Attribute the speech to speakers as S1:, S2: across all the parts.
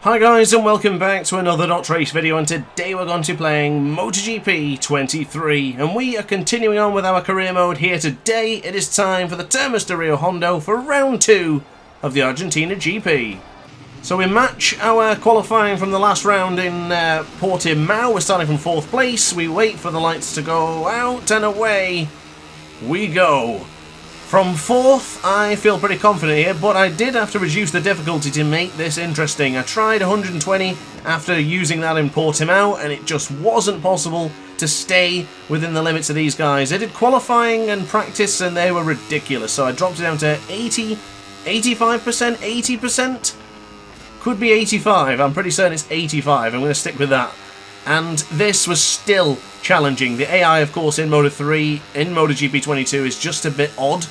S1: Hi guys and welcome back to another DrAce video, and today we're going to be playing MotoGP 23 and we are continuing on with our career mode here. Today it is time for the Termas de Rio Hondo for round 2 of the Argentina GP. So we match our qualifying from the last round in Portimao. We're starting from 4th place, we wait for the lights to go out and away we go. From 4th, I feel pretty confident here, but I did have to reduce the difficulty to make this interesting. I tried 120 after using that in Portimao, and it just wasn't possible to stay within the limits of these guys. I did qualifying and practice, and they were ridiculous, so I dropped it down to 80, 85%, 80%? Could be 85, I'm pretty certain it's 85, I'm going to stick with that. And this was still challenging. The AI, of course, in MotoGP 22 is just a bit odd.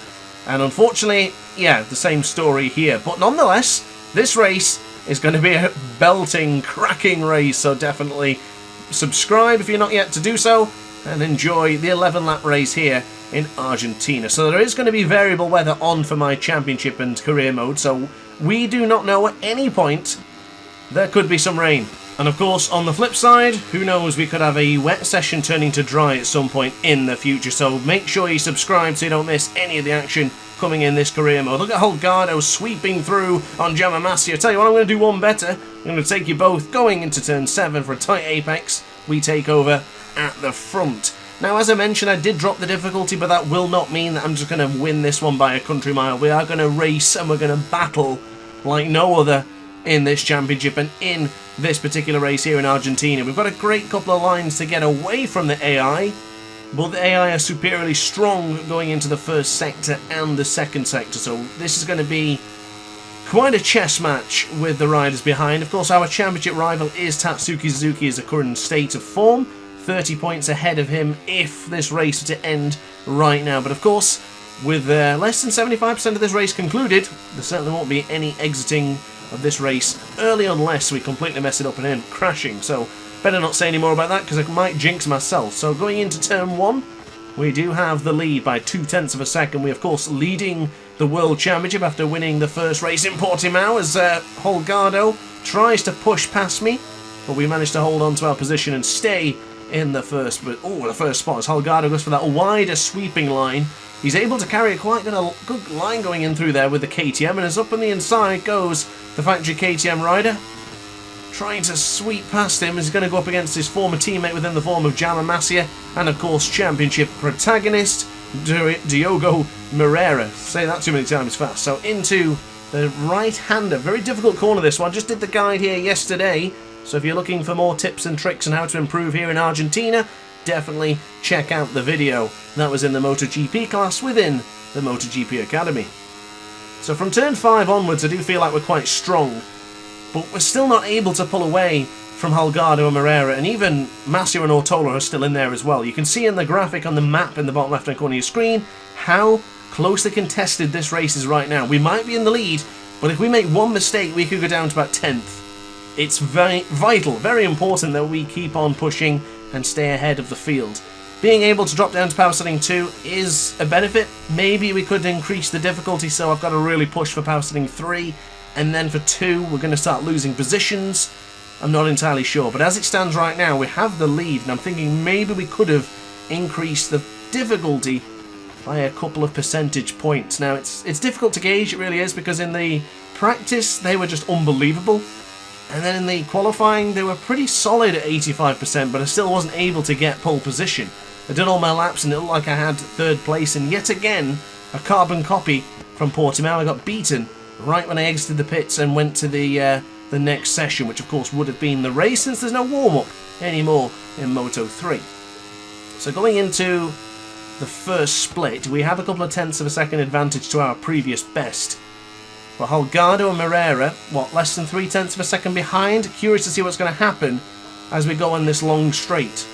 S1: And unfortunately, yeah, the same story here. But nonetheless, this race is going to be a belting, cracking race. So definitely subscribe if you're not yet to do so. And enjoy the 11-lap race here in Argentina. So there is going to be variable weather on for my championship and career mode. So we do not know at any point there could be some rain. And of course, on the flip side, who knows, we could have a wet session turning to dry at some point in the future. So make sure you subscribe so you don't miss any of the action coming in this career mode. Look at Holgado sweeping through on Massi. I tell you what, I'm going to do one better. I'm going to take you both going into turn 7 for a tight apex. We take over at the front. Now, as I mentioned, I did drop the difficulty, but that will not mean that I'm just going to win this one by a country mile. We are going to race and we're going to battle like no other in this championship and in this particular race here in Argentina. We've got a great couple of lines to get away from the AI, but the AI are superiorly strong going into the first sector and the second sector, so this is going to be quite a chess match with the riders behind. Of course, our championship rival is Tatsuki Suzuki, is a current state of form, 30 points ahead of him if this race were to end right now. But of course, with less than 75% of this race concluded, there certainly won't be any exiting of this race early unless we completely mess it up and end up crashing. So better not say any more about that because I might jinx myself. So going into turn 1, we do have the lead by 0.2 of a second. We of course leading the World Championship after winning the first race in Portimao as Holgado tries to push past me, but we managed to hold on to our position and stay in the first. But the first spot as Holgado goes for that wider sweeping line. He's able to carry a quite good line going in through there with the KTM, and as up on the inside goes the factory KTM rider, trying to sweep past him. He's going to go up against his former teammate within the form of Massi, and of course championship protagonist Diogo Moreira. Say that too many times fast. So into the right-hander, very difficult corner this one. Just did the guide here yesterday, so if you're looking for more tips and tricks on how to improve here in Argentina, definitely check out the video. That was in the MotoGP class within the MotoGP Academy. So from turn 5 onwards, I do feel like we're quite strong, but we're still not able to pull away from Holgado and Moreira, and even Massi and Ortola are still in there as well. You can see in the graphic on the map in the bottom left-hand corner of your screen how closely contested this race is right now. We might be in the lead, but if we make one mistake, we could go down to about 10th. It's very vital, very important that we keep on pushing and stay ahead of the field. Being able to drop down to power setting 2 is a benefit. Maybe we could increase the difficulty, so I've got to really push for power setting 3, and then for 2 we're going to start losing positions. I'm not entirely sure, but as it stands right now we have the lead, and I'm thinking maybe we could have increased the difficulty by a couple of percentage points. Now it's difficult to gauge, it really is, because in the practice they were just unbelievable. And then in the qualifying, they were pretty solid at 85%, but I still wasn't able to get pole position. I did all my laps and it looked like I had 3rd place, and yet again, a carbon copy from Portimao. I got beaten right when I exited the pits and went to the next session, which of course would have been the race since there's no warm-up anymore in Moto 3. So going into the first split, we have a couple of tenths of a second advantage to our previous best. But Holgado and Moreira, less than 0.3 of a second behind? Curious to see what's going to happen as we go on this long straight.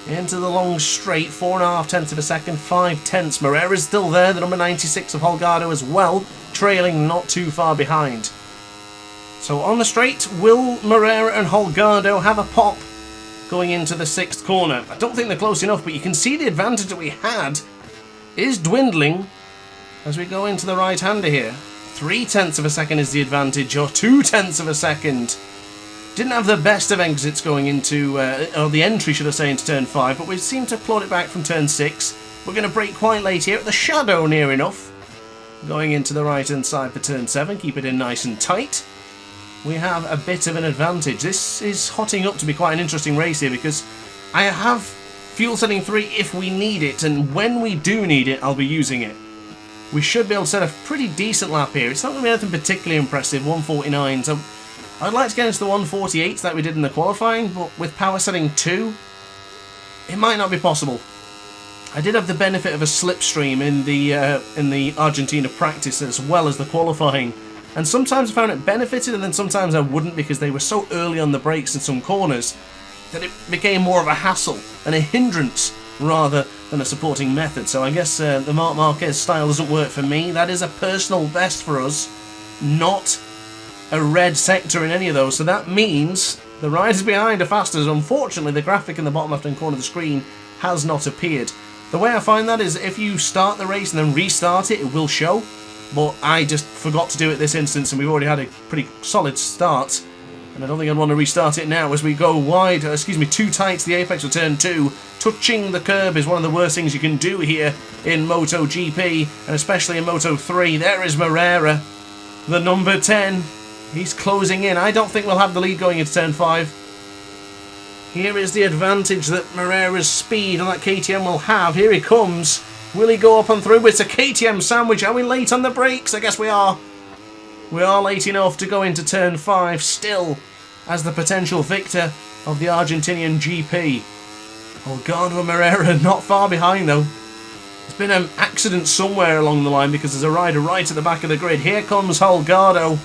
S1: Into the long straight, 4.5 of a second, 0.5. Moreira's still there, the number 96 of Holgado as well, trailing not too far behind. So on the straight, will Moreira and Holgado have a pop going into the 6th corner? I don't think they're close enough, but you can see the advantage that we had is dwindling as we go into the right-hander here. 0.3 of a second is the advantage, or 0.2 of a second Didn't have the best of exits going into, or the entry should I say, into turn 5, but we seem to have clawed it back from turn 6. We're going to brake quite late here at the shadow near enough. Going into the right hand side for turn 7, keep it in nice and tight. We have a bit of an advantage. This is hotting up to be quite an interesting race here because I have fuel setting 3 if we need it, and when we do need it, I'll be using it. We should be able to set a pretty decent lap here. It's not going to be anything particularly impressive, 149, so I'd like to get into the 148s like we did in the qualifying, but with power setting 2, it might not be possible. I did have the benefit of a slipstream in the Argentina practice as well as the qualifying, and sometimes I found it benefited and then sometimes I wouldn't because they were so early on the brakes in some corners that it became more of a hassle and a hindrance rather than a supporting method. So I guess the Marc Marquez style doesn't work for me. That is a personal best for us, not a red sector in any of those. So that means the riders behind are faster. Unfortunately, the graphic in the bottom left-hand corner of the screen has not appeared. The way I find that is if you start the race and then restart it, it will show. But I just forgot to do it this instance, and we've already had a pretty solid start. And I don't think I'd want to restart it now as we go wide, too tight to the apex of turn 2. Touching the curb is one of the worst things you can do here in MotoGP, and especially in Moto3. There is Moreira, the number 10. He's closing in. I don't think we'll have the lead going into turn 5. Here is the advantage that Moreira's speed on that KTM will have. Here he comes. Will he go up and through? It's a KTM sandwich. Are we late on the brakes? I guess we are. We are late enough to go into turn 5 still as the potential victor of the Argentinian GP. Holgado Moreira not far behind though. There's been an accident somewhere along the line because there's a rider right at the back of the grid. Here comes Holgado.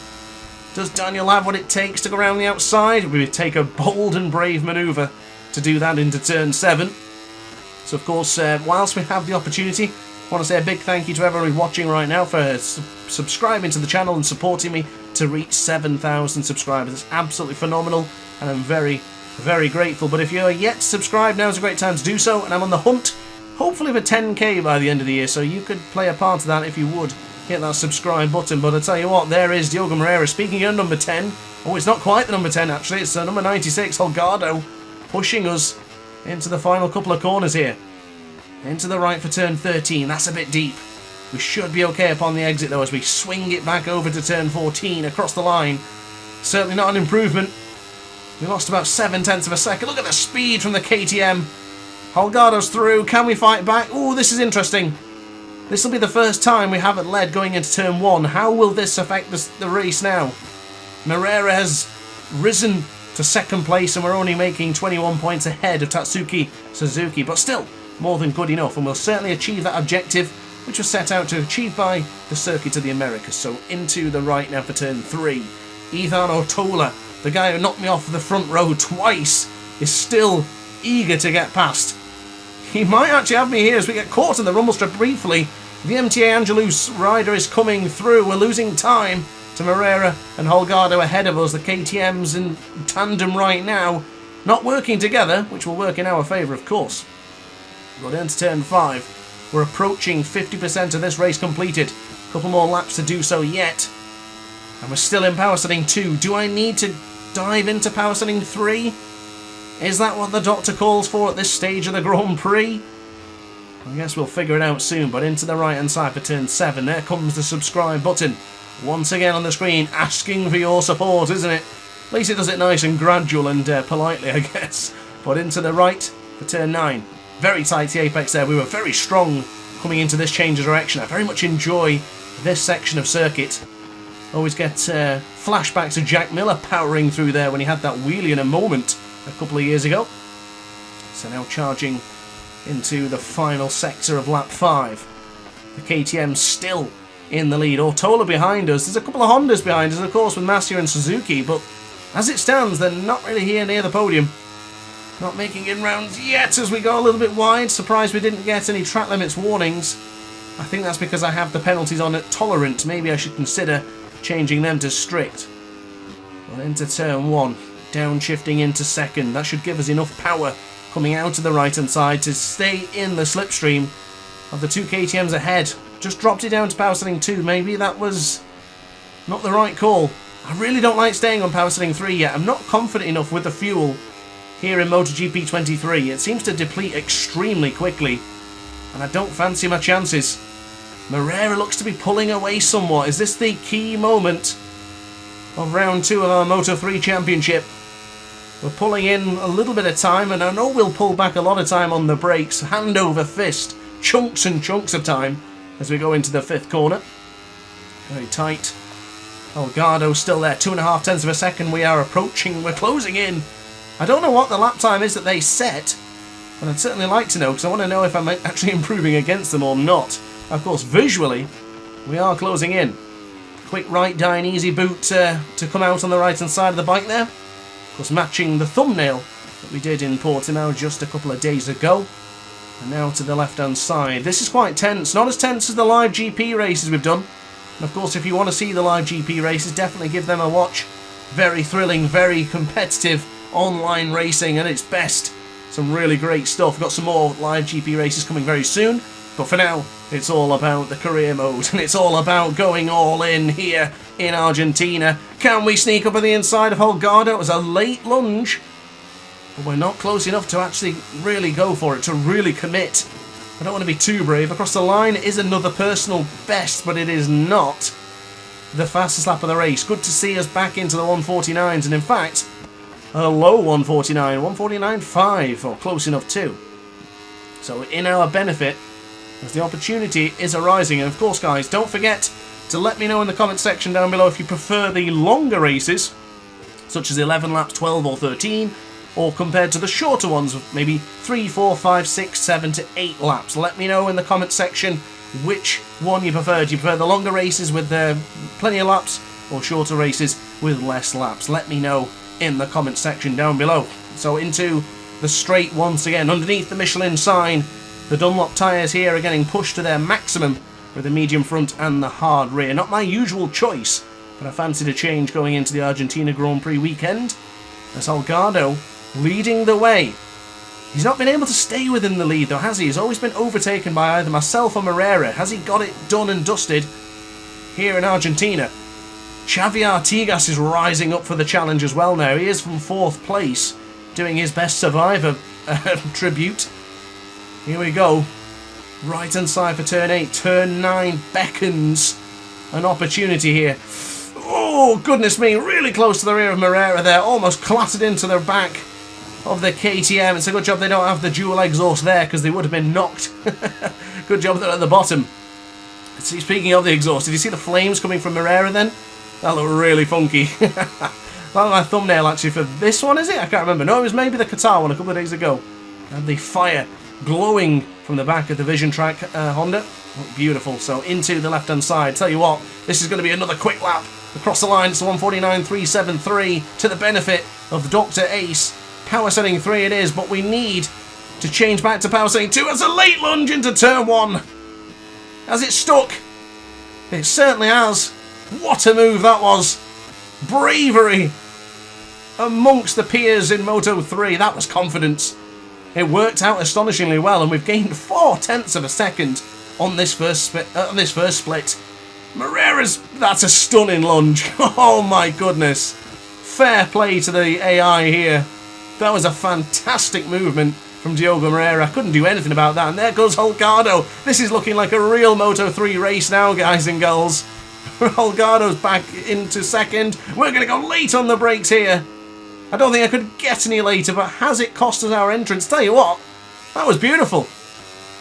S1: Does Daniel have what it takes to go around the outside? We would take a bold and brave manoeuvre to do that into turn 7. So of course, whilst we have the opportunity, I want to say a big thank you to everyone watching right now for subscribing to the channel and supporting me to reach 7,000 subscribers. It's absolutely phenomenal and I'm very, very grateful. But if you're yet subscribed, now's a great time to do so, and I'm on the hunt, hopefully for 10k by the end of the year, so you could play a part of that if you would hit that subscribe button. But I tell you what, there is Diogo Moreira. Speaking of number 10, oh, it's not quite the number 10 actually, it's number 96, Holgado, pushing us into the final couple of corners here. Into the right for turn 13, that's a bit deep. We should be okay upon the exit though as we swing it back over to turn 14 across the line. Certainly not an improvement. We lost about 7/10 of a second. Look at the speed from the KTM. Holgado's through. Can we fight back? Oh, this is interesting. This will be the first time we haven't led going into turn 1. How will this affect the race now? Moreira has risen to second place and we're only making 21 points ahead of Tatsuki Suzuki, but still more than good enough, and we'll certainly achieve that objective which was set out to achieve by the Circuit of the Americas. So into the right now for turn 3. Ethan Otola, the guy who knocked me off the front row twice, is still eager to get past. He might actually have me here as we get caught in the rumble strip briefly. The MTA Angelus rider is coming through. We're losing time to Moreira and Holgado ahead of us. The KTM's in tandem right now, not working together, which will work in our favour of course. Got into turn 5. We're approaching 50% of this race completed. A couple more laps to do so yet. And we're still in power setting 2. Do I need to dive into power setting 3? Is that what the doctor calls for at this stage of the Grand Prix? I guess we'll figure it out soon, but into the right hand side for turn 7. There comes the subscribe button. Once again on the screen, asking for your support, isn't it? At least it does it nice and gradual and politely, I guess. But into the right for turn 9. Very tight the apex there. We were very strong coming into this change of direction. I very much enjoy this section of circuit. Always get flashbacks of Jack Miller powering through there when he had that wheelie in a moment a couple of years ago. So now charging into the final sector of lap 5. The KTM still in the lead. Ortola behind us. There's a couple of Hondas behind us, of course, with Masia and Suzuki, but as it stands, they're not really here near the podium. Not making in-rounds yet as we go a little bit wide. Surprised we didn't get any track limits warnings. I think that's because I have the penalties on at tolerant. Maybe I should consider changing them to strict. Well, into turn 1. Downshifting into second. That should give us enough power coming out to the right-hand side to stay in the slipstream of the 2 KTMs ahead. Just dropped it down to power setting 2. Maybe that was not the right call. I really don't like staying on power setting 3 yet. I'm not confident enough with the fuel here in MotoGP 23. It seems to deplete extremely quickly, and I don't fancy my chances. Moreira looks to be pulling away somewhat. Is this the key moment of round 2 of our Moto3 Championship? We're pulling in a little bit of time, and I know we'll pull back a lot of time on the brakes, hand over fist, chunks and chunks of time as we go into the 5th corner. Very tight. Holgado still there, 2.5 tenths of a second. We are approaching, we're closing in. I don't know what the lap time is that they set, but I'd certainly like to know, because I want to know if I'm actually improving against them or not. Of course, visually, we are closing in. Quick right dying easy boot to come out on the right hand side of the bike there. Of course, matching the thumbnail that we did in Portimao just a couple of days ago. And now to the left hand side. This is quite tense, not as tense as the live GP races we've done. And of course, if you want to see the live GP races, definitely give them a watch. Very thrilling, very competitive online racing at its best. Some really great stuff. Got some more live GP races coming very soon. But for now, it's all about the career mode, and it's all about going all in here in Argentina. Can we sneak up on the inside of Holgado? It was a late lunge, but we're not close enough to actually really go for it, to really commit. I don't want to be too brave. Across the line is another personal best, but it is not the fastest lap of the race. Good to see us back into the 149s, and in fact, a low 149, 149.5, or close enough too. So in our benefit, as the opportunity is arising. And of course, guys, don't forget to let me know in the comment section down below if you prefer the longer races, such as 11 laps, 12 or 13, or compared to the shorter ones of maybe 3, 4, 5, 6, 7 to 8 laps. Let me know in the comment section which one you prefer. Do you prefer the longer races with plenty of laps, or shorter races with less laps? Let me know in the comment section down below. So into the straight once again, underneath the Michelin sign. The Dunlop tyres here are getting pushed to their maximum with the medium front and the hard rear. Not my usual choice, but I fancied a change going into the Argentina Grand Prix weekend. As Holgado leading the way. He's not been able to stay within the lead though, has he? He's always been overtaken by either myself or Moreira. Has he got it done and dusted here in Argentina? Xavi Artigas is rising up for the challenge as well now. He is from 4th place, doing his best survivor tribute. Here we go. Right hand side for turn 8. Turn 9 beckons an opportunity here. Oh, goodness me. Really close to the rear of Moreira there. Almost clattered into the back of the KTM. It's a good job they don't have the dual exhaust there, because they would have been knocked. Good job they're at the bottom. See, speaking of the exhaust, did you see the flames coming from Moreira then? That looked really funky. That was my thumbnail actually for this one, is it? I can't remember. No, it was maybe the Qatar one a couple of days ago. And the fire glowing from the back of the Vision Track Honda. Looked beautiful. So into the left hand side. Tell you what, this is going to be another quick lap across the line. It's 149.373 to the benefit of Dr. Ace. Power setting 3 it is, but we need to change back to power setting 2 as a late lunge into turn 1. Has it stuck? It certainly has. What a move that was. Bravery amongst the peers in Moto 3. That was confidence. It worked out astonishingly well, and we've gained 4 tenths of a second on this first split. Moreira's, that's a stunning lunge. Oh my goodness. Fair play to the AI here. That was a fantastic movement from Diogo Moreira. Couldn't do anything about that. And there goes Holgado. This is looking like a real Moto3 race now, guys and girls. Holgado's back into second. We're going to go late on the brakes here. I don't think I could get any later, but has it cost us our entrance? Tell you what, that was beautiful.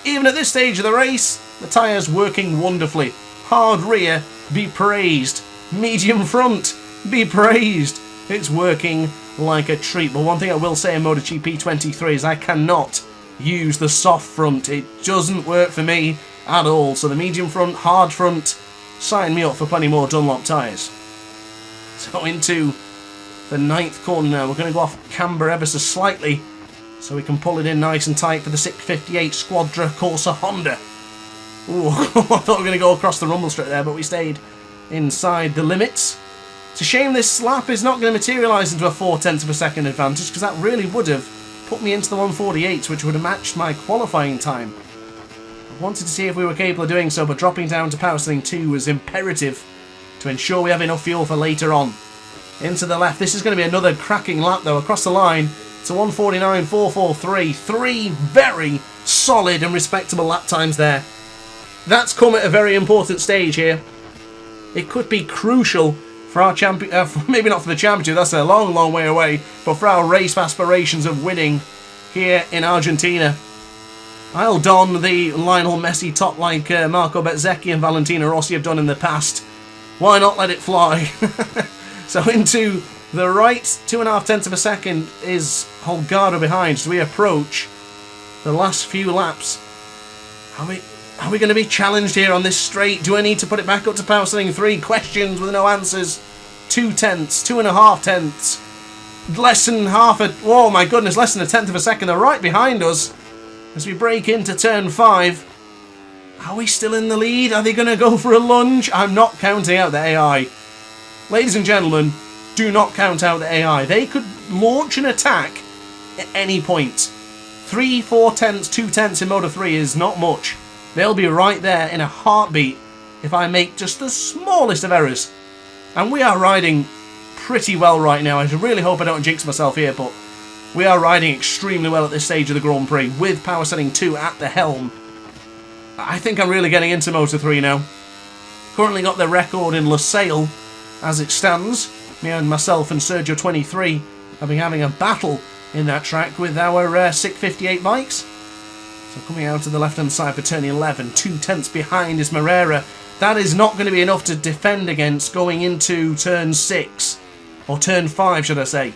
S1: Even at this stage of the race, the tyres working wonderfully. Hard rear, be praised. Medium front, be praised. It's working like a treat. But one thing I will say in MotoGP 23 is I cannot use the soft front. It doesn't work for me at all. So the medium front, hard front, sign me up for plenty more Dunlop tyres. So into the 9th corner now. We're going to go off camber ever so slightly so we can pull it in nice and tight for the 658 Squadra Corsa Honda. Ooh, I thought we were going to go across the rumble strip there, but we stayed inside the limits. It's a shame this lap is not going to materialise into a 4 tenths of a second advantage, because that really would have put me into the 148s, which would have matched my qualifying time. I wanted to see if we were capable of doing so, but dropping down to power setting 2 was imperative to ensure we have enough fuel for later on. into the left. This is going to be another cracking lap though, across the line. It's a 1:49.443. 3 very solid and respectable lap times there. That's come at a very important stage here. It could be crucial for our champion, maybe not for the championship, that's a long, long way away, but for our race aspirations of winning here in Argentina. I'll don the Lionel Messi top like Marco Bezzecchi and Valentino Rossi have done in the past. Why not let it fly? So into the right, 2.5 tenths of a second is Holgado behind as we approach the last few laps. Are we going to be challenged here on this straight? Do I need to put it back up to power setting 3? Questions with no answers. 2 tenths, 2.5 tenths. Less than half a... Oh my goodness, less than a tenth of a second. They're right behind us as we break into turn 5. Are we still in the lead? Are they going to go for a lunge? I'm not counting out the AI. Ladies and gentlemen, do not count out the AI. They could launch an attack at any point. 3, 4 tenths, 2 tenths in Moto 3 is not much. They'll be right there in a heartbeat if I make just the smallest of errors. And we are riding pretty well right now. I really hope I don't jinx myself here, but we are riding extremely well at this stage of the Grand Prix with power setting 2 at the helm. I think I'm really getting into Moto 3 now. Currently got the record in Losail as it stands. Me and myself and Sergio 23 have been having a battle in that track with our 658 bikes. So coming out to the left-hand side for turn 11, 2 tenths behind is Moreira. That is not going to be enough to defend against going into turn 6, or turn 5 should I say.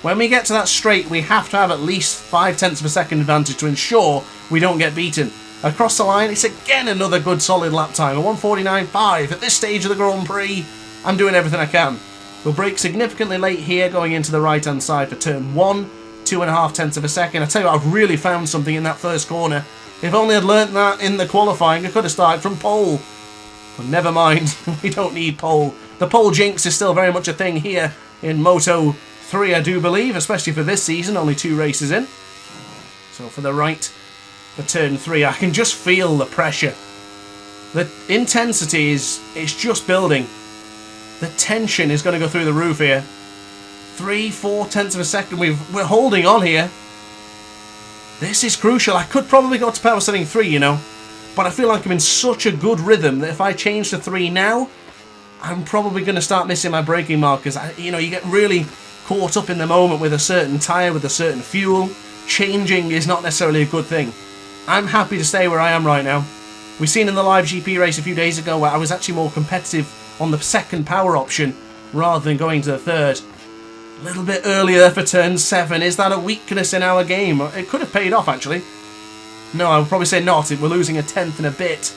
S1: When we get to that straight, we have to have at least 5 tenths of a second advantage to ensure we don't get beaten. Across the line, it's again another good solid lap time, a 1:49.5. At this stage of the Grand Prix, I'm doing everything I can. We'll brake significantly late here going into the right-hand side for turn 1. 2.5 tenths of a second. I tell you what, I've really found something in that first corner. If only I'd learnt that in the qualifying, I could have started from pole. But never mind, we don't need pole. The pole jinx is still very much a thing here in Moto 3, I do believe, especially for this season, only 2 races in. So for the right, for turn 3, I can just feel the pressure. The intensity is just building. The tension is going to go through the roof here. 3, 4 tenths of a second. We're holding on here. This is crucial. I could probably go to power setting 3, you know. But I feel like I'm in such a good rhythm that if I change to 3 now, I'm probably going to start missing my braking markers. You know, you get really caught up in the moment with a certain tyre, with a certain fuel. Changing is not necessarily a good thing. I'm happy to stay where I am right now. We've seen in the live GP race a few days ago where I was actually more competitive on the second power option rather than going to the third. A little bit earlier for turn 7. Is that a weakness in our game? It could have paid off, actually. No, I would probably say not. We're losing a tenth and a bit.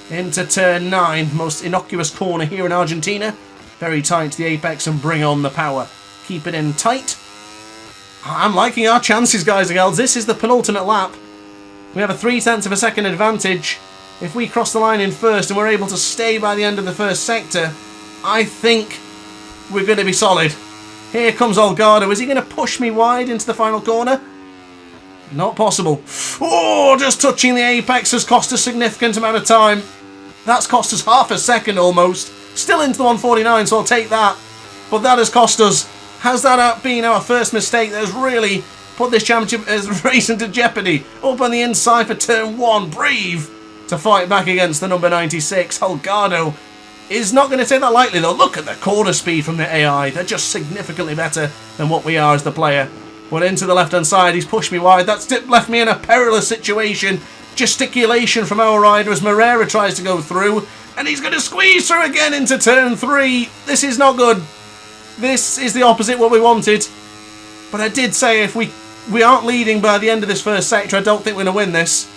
S1: Into turn 9. Most innocuous corner here in Argentina. Very tight to the apex and bring on the power. Keep it in tight. I'm liking our chances, guys and girls. This is the penultimate lap. We have a 3 tenths of a second advantage. If we cross the line in first and we're able to stay by the end of the first sector, I think we're going to be solid. Here comes Holgado. Is he going to push me wide into the final corner? Not possible. Oh, just touching the apex has cost a significant amount of time. That's cost us half a second almost. Still into the 1:49, so I'll take that. But that has cost us. Has that been our first mistake that has really put this championship as race into jeopardy? Up on the inside for turn 1. Brave to fight back against the number 96. Holgado is not going to take that lightly though. Look at the corner speed from the AI. They're just significantly better than what we are as the player. Well, into the left-hand side. He's pushed me wide. That's left me in a perilous situation. Gesticulation from our rider as Moreira tries to go through. And he's going to squeeze through again into turn 3. This is not good. This is the opposite what we wanted. But I did say if we aren't leading by the end of this first sector, I don't think we're going to win this.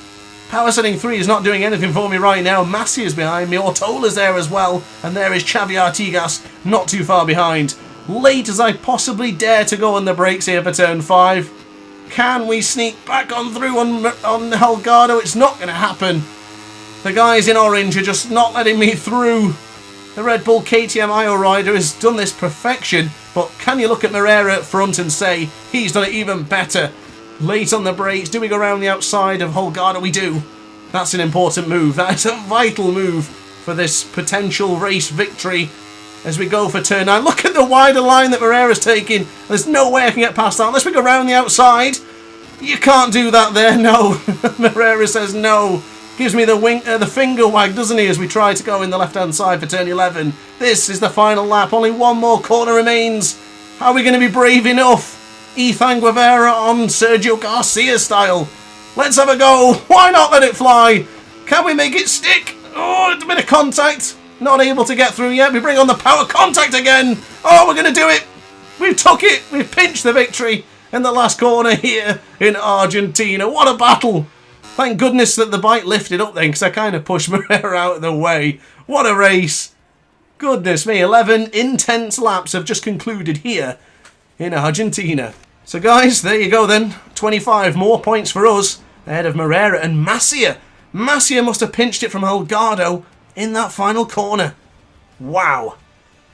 S1: Power setting 3 is not doing anything for me right now. Massi is behind me. Ortola's there as well. And there is Xavi Artigas not too far behind. Late as I possibly dare to go on the brakes here for turn 5. Can we sneak back on through on Holgado? It's not going to happen. The guys in orange are just not letting me through. The Red Bull KTM IO rider has done this perfection. But can you look at Moreira at front and say he's done it even better? Late on the brakes. Do we go around the outside of Holgado? We do. That's an important move. That is a vital move for this potential race victory. as we go for turn 9. Look at the wider line that Moreira's taking. There's no way I can get past that unless we go around the outside. You can't do that there, no. Moreira says no. Gives me the finger wag, doesn't he, as we try to go in the left-hand side for turn 11. This is the final lap. Only one more corner remains. How are we going to be brave enough? Ethan Guevara on Sergio Garcia style. Let's have a go. Why not let it fly? Can we make it stick? Oh, a bit of contact. Not able to get through yet. We bring on the power contact again. Oh, we're going to do it. We took it. We've pinched the victory in the last corner here in Argentina. What a battle. Thank goodness that the bike lifted up then, because I kind of pushed Moreira out of the way. What a race. Goodness me, 11 intense laps have just concluded here in Argentina. So guys, there you go then. 25 more points for us ahead of Moreira and Masia. Masia must have pinched it from Holgado in that final corner. Wow.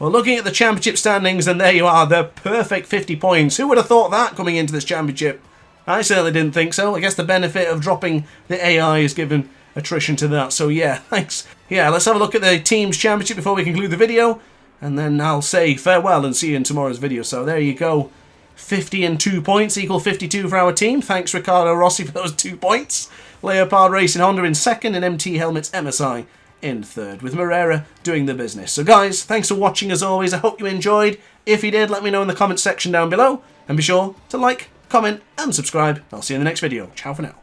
S1: Well, looking at the championship standings, and there you are, the perfect 50 points. Who would have thought that coming into this championship? I certainly didn't think so. I guess the benefit of dropping the AI is given attrition to that. So yeah, thanks. Yeah, let's have a look at the team's championship before we conclude the video. And then I'll say farewell and see you in tomorrow's video. So there you go. 50 and 2 points equal 52 for our team. Thanks Ricardo Rossi for those 2 points. Leopard Racing Honda in second and MT Helmets MSI in third, with Moreira doing the business. So guys, thanks for watching as always. I hope you enjoyed. If you did, let me know in the comments section down below. And be sure to like, comment and subscribe. I'll see you in the next video. Ciao for now.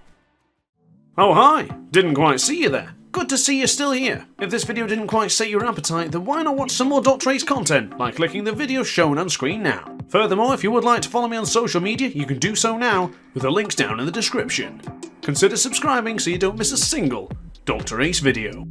S1: Oh hi, didn't quite see you there. Good to see you're still here. If this video didn't quite sate your appetite, then why not watch some more DrAce content by clicking the video shown on screen now. Furthermore, if you would like to follow me on social media, you can do so now with the links down in the description. Consider subscribing so you don't miss a single DrAce video.